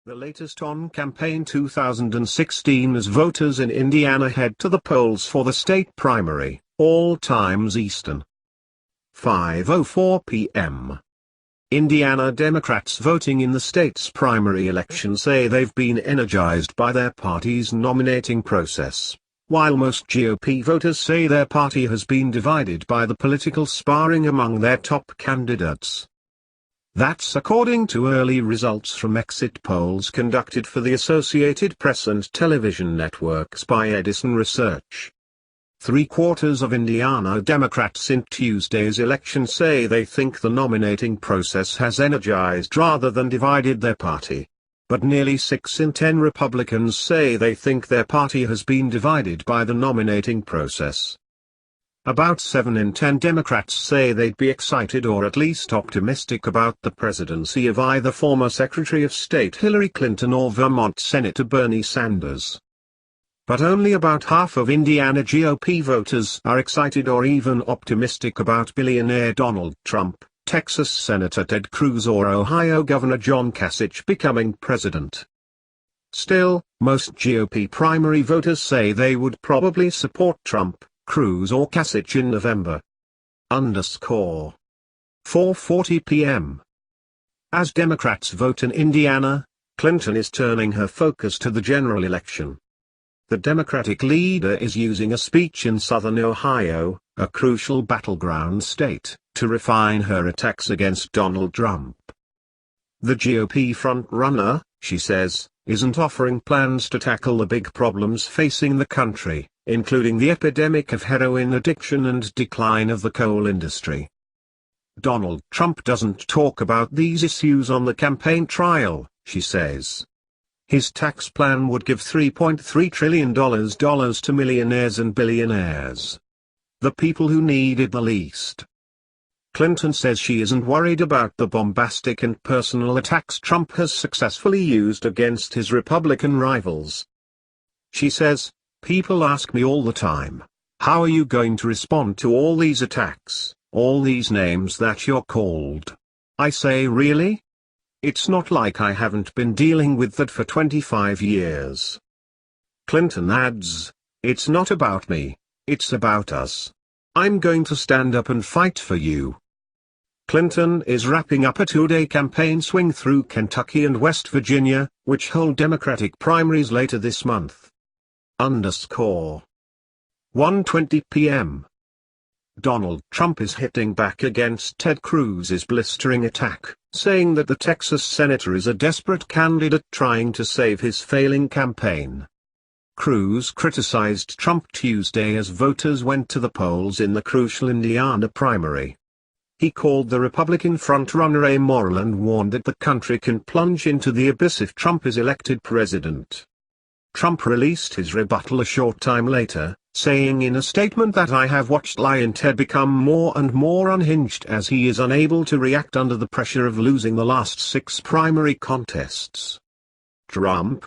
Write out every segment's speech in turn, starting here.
The latest on campaign 2016 as voters in Indiana head to the polls for the state primary, all times Eastern. 5:04 p.m. Indiana Democrats voting in the state's primary election say they've been energized by their party's nominating process, while most GOP voters say their party has been divided by the political sparring among their top candidates. That's according to early results from exit polls conducted for the Associated Press and television networks by Edison Research. 3/4 of Indiana Democrats in Tuesday's election say they think the nominating process has energized rather than divided their party. But nearly 6 in 10 Republicans say they think their party has been divided by the nominating process. About 7 in 10 Democrats say they'd be excited or at least optimistic about the presidency of either former Secretary of State Hillary Clinton or Vermont Senator Bernie Sanders. But only about half of Indiana GOP voters are excited or even optimistic about billionaire Donald Trump, Texas Senator Ted Cruz or Ohio Governor John Kasich becoming president. Still, most GOP primary voters say they would probably support Trump, Cruz or Kasich in November. 4:40 p.m. As Democrats vote in Indiana, Clinton is turning her focus to the general election. The Democratic leader is using a speech in southern Ohio, a crucial battleground state, to refine her attacks against Donald Trump. The GOP frontrunner, she says, isn't offering plans to tackle the big problems facing the country, including the epidemic of heroin addiction and decline of the coal industry. Donald Trump doesn't talk about these issues on the campaign trail, she says. His tax plan would give $3.3 trillion to millionaires and billionaires. The people who need it the least. Clinton says she isn't worried about the bombastic and personal attacks Trump has successfully used against his Republican rivals. She says, "People ask me all the time, how are you going to respond to all these attacks, all these names that you're called? I say really? It's not like I haven't been dealing with that for 25 years. Clinton adds, "It's not about me, it's about us. I'm going to stand up and fight for you." Clinton is wrapping up a 2-day campaign swing through Kentucky and West Virginia, which hold Democratic primaries later this month. 1:20 p.m. Donald Trump is hitting back against Ted Cruz's blistering attack, saying that the Texas senator is a desperate candidate trying to save his failing campaign. Cruz criticized Trump Tuesday as voters went to the polls in the crucial Indiana primary. He called the Republican frontrunner amoral and warned that the country can plunge into the abyss if Trump is elected president. Trump released his rebuttal a short time later, saying in a statement that "I have watched Lyin' Ted become more and more unhinged as he is unable to react under the pressure of losing the last 6 primary contests." Trump,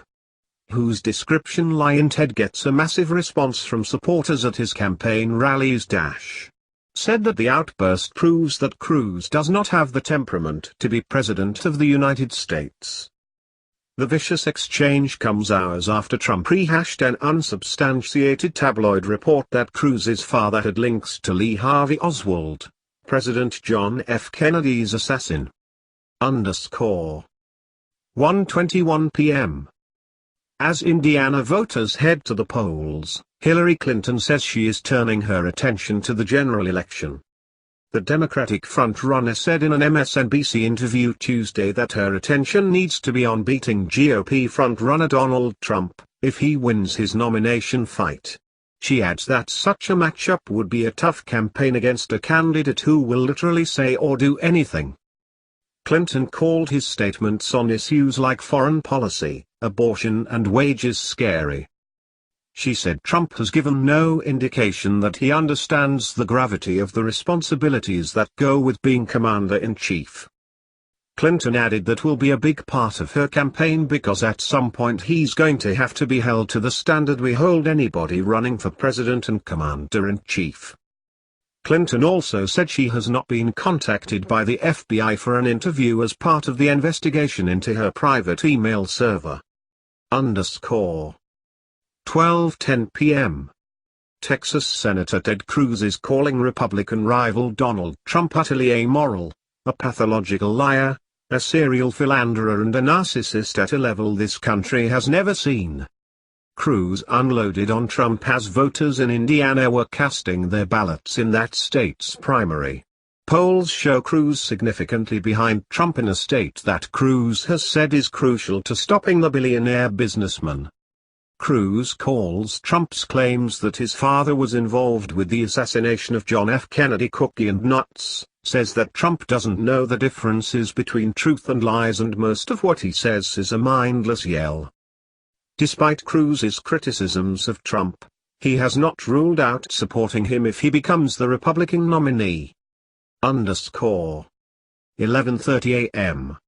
whose description Lyin' Ted gets a massive response from supporters at his campaign rallies, said that the outburst proves that Cruz does not have the temperament to be president of the United States. The vicious exchange comes hours after Trump rehashed an unsubstantiated tabloid report that Cruz's father had links to Lee Harvey Oswald, President John F. Kennedy's assassin. 1:21 p.m. As Indiana voters head to the polls, Hillary Clinton says she is turning her attention to the general election. The Democratic frontrunner said in an MSNBC interview Tuesday that her attention needs to be on beating GOP frontrunner Donald Trump, if he wins his nomination fight. She adds that such a matchup would be a tough campaign against a candidate who will literally say or do anything. Clinton called his statements on issues like foreign policy, abortion and wages scary. She said Trump has given no indication that he understands the gravity of the responsibilities that go with being commander-in-chief. Clinton added that will be a big part of her campaign because at some point he's going to have to be held to the standard we hold anybody running for president and commander-in-chief. Clinton also said she has not been contacted by the FBI for an interview as part of the investigation into her private email server. 12:10 p.m. Texas Senator Ted Cruz is calling Republican rival Donald Trump utterly amoral, a pathological liar, a serial philanderer and a narcissist at a level this country has never seen. Cruz unloaded on Trump as voters in Indiana were casting their ballots in that state's primary. Polls show Cruz significantly behind Trump in a state that Cruz has said is crucial to stopping the billionaire businessman. Cruz calls Trump's claims that his father was involved with the assassination of John F. Kennedy cookie and nuts, says that Trump doesn't know the differences between truth and lies and most of what he says is a mindless yell. Despite Cruz's criticisms of Trump, he has not ruled out supporting him if he becomes the Republican nominee. 11:30 a.m.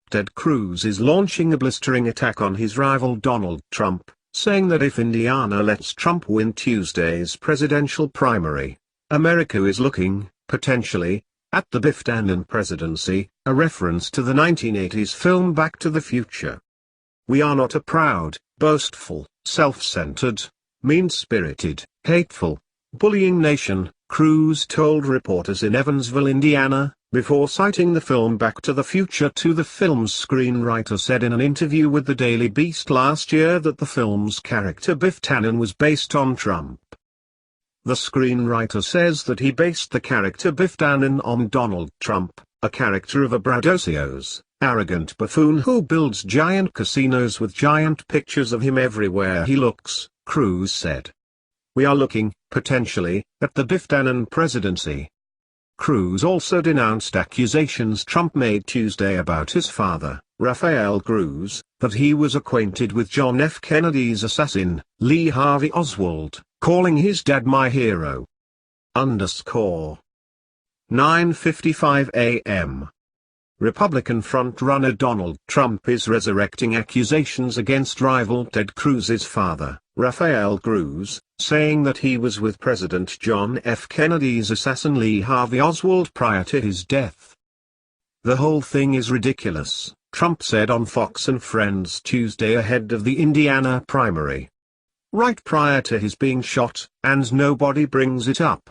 Ted Cruz is launching a blistering attack on his rival Donald Trump, saying that if Indiana lets Trump win Tuesday's presidential primary, America is looking, potentially, at the Biff Tannen presidency, a reference to the 1980s film Back to the Future. "We are not a proud, boastful, self-centered, mean-spirited, hateful, bullying nation," Cruz told reporters in Evansville, Indiana, before citing the film Back to the Future. The film's screenwriter said in an interview with the Daily Beast last year that the film's character Biff Tannen was based on Trump. The screenwriter says that he based the character Biff Tannen on Donald Trump, a character of a braggadocios, arrogant buffoon who builds giant casinos with giant pictures of him everywhere he looks, Cruz said. "We are looking, potentially, at the Biff Tannen presidency." Cruz also denounced accusations Trump made Tuesday about his father, Rafael Cruz, that he was acquainted with John F. Kennedy's assassin, Lee Harvey Oswald, calling his dad "my hero." 9:55 a.m. Republican front-runner Donald Trump is resurrecting accusations against rival Ted Cruz's father, Rafael Cruz, saying that he was with President John F. Kennedy's assassin Lee Harvey Oswald prior to his death. "The whole thing is ridiculous," Trump said on Fox and Friends Tuesday ahead of the Indiana primary. "Right prior to his being shot, and nobody brings it up.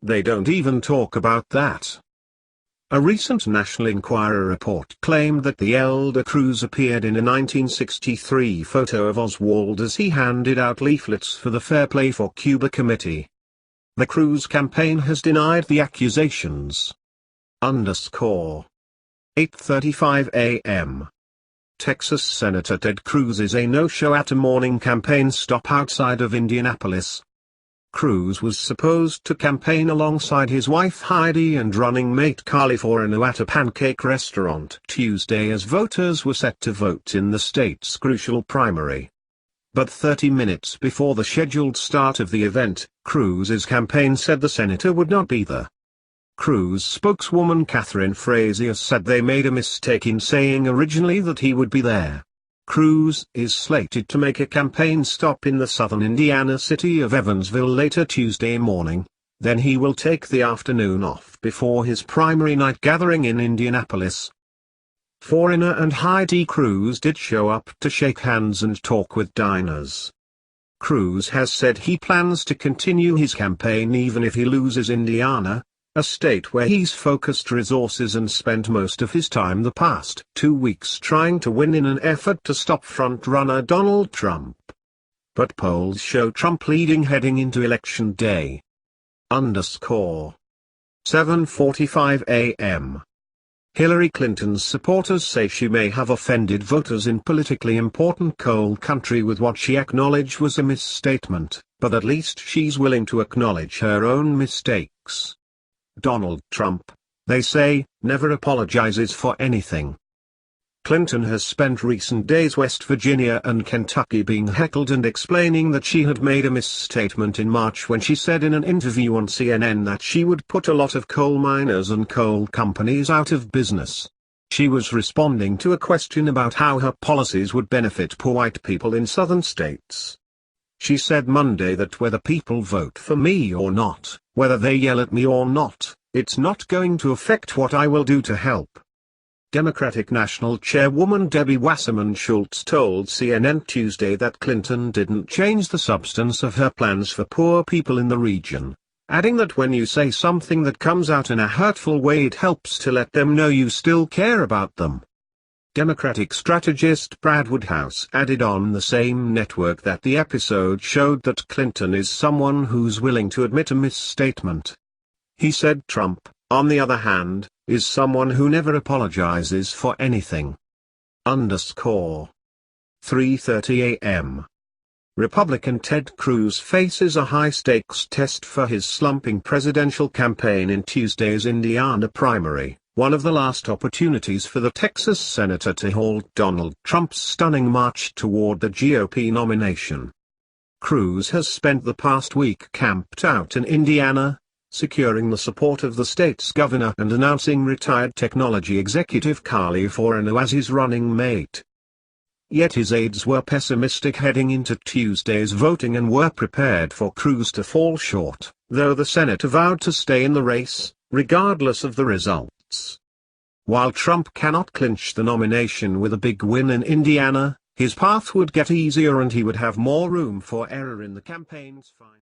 They don't even talk about that." A recent National Enquirer report claimed that the elder Cruz appeared in a 1963 photo of Oswald as he handed out leaflets for the Fair Play for Cuba committee. The Cruz campaign has denied the accusations. 8:35 a.m. Texas Senator Ted Cruz is a no-show at a morning campaign stop outside of Indianapolis. Cruz was supposed to campaign alongside his wife Heidi and running mate Carly Fiorina at a pancake restaurant Tuesday as voters were set to vote in the state's crucial primary. But 30 minutes before the scheduled start of the event, Cruz's campaign said the senator would not be there. Cruz spokeswoman Catherine Frazier said they made a mistake in saying originally that he would be there. Cruz is slated to make a campaign stop in the southern Indiana city of Evansville later Tuesday morning, then he will take the afternoon off before his primary night gathering in Indianapolis. Fiorina and Heidi Cruz did show up to shake hands and talk with diners. Cruz has said he plans to continue his campaign even if he loses Indiana, a state where he's focused resources and spent most of his time the past 2 weeks trying to win in an effort to stop front-runner Donald Trump. But polls show Trump leading heading into Election Day. 7:45 a.m. Hillary Clinton's supporters say she may have offended voters in politically important coal country with what she acknowledged was a misstatement, but at least she's willing to acknowledge her own mistakes. Donald Trump, they say, never apologizes for anything. Clinton has spent recent days West Virginia and Kentucky being heckled and explaining that she had made a misstatement in March when she said in an interview on CNN that she would put a lot of coal miners and coal companies out of business. She was responding to a question about how her policies would benefit poor white people in southern states. She said Monday that whether people vote for me or not, whether they yell at me or not, it's not going to affect what I will do to help. Democratic National Chairwoman Debbie Wasserman Schultz told CNN Tuesday that Clinton didn't change the substance of her plans for poor people in the region, adding that when you say something that comes out in a hurtful way, it helps to let them know you still care about them. Democratic strategist Brad Woodhouse added on the same network that the episode showed that Clinton is someone who's willing to admit a misstatement. He said Trump, on the other hand, is someone who never apologizes for anything. 3:30 a.m. Republican Ted Cruz faces a high-stakes test for his slumping presidential campaign in Tuesday's Indiana primary, one of the last opportunities for the Texas senator to halt Donald Trump's stunning march toward the GOP nomination. Cruz has spent the past week camped out in Indiana, securing the support of the state's governor and announcing retired technology executive Carly Fiorina as his running mate. Yet his aides were pessimistic heading into Tuesday's voting and were prepared for Cruz to fall short, though the senator vowed to stay in the race, regardless of the results. While Trump cannot clinch the nomination with a big win in Indiana, his path would get easier and he would have more room for error in the campaign's final.